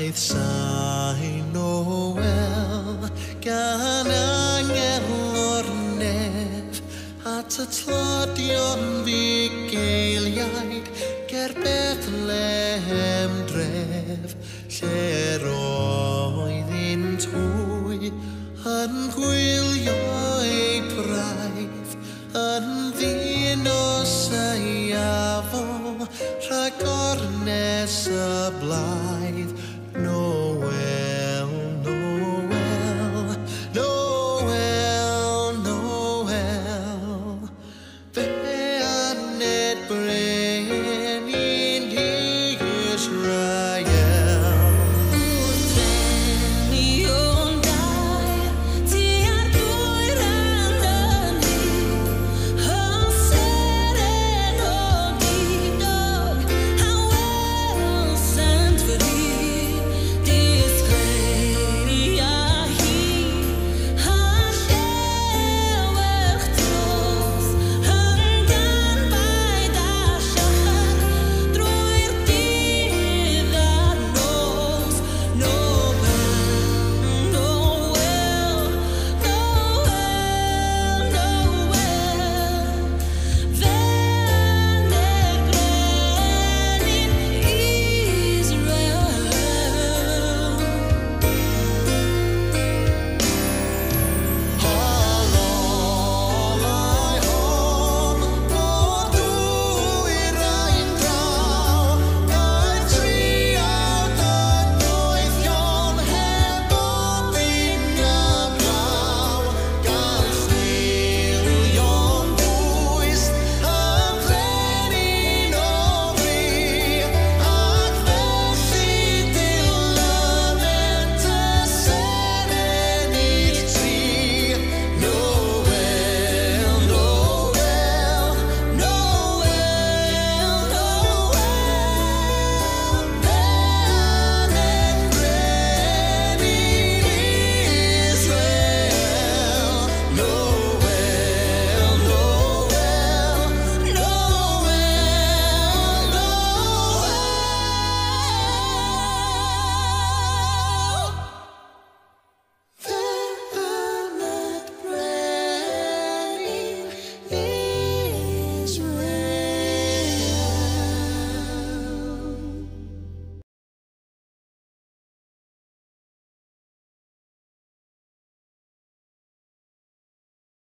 Aeth sain Noel gan angel o'r nef at y tlodion fugeiliaid ger Bethlehem dref lle roedd un twy yn gwylio ei braidd yn ddyn o seiafo rhag ornes y blaidd Noel, Noel, Noel, Noel.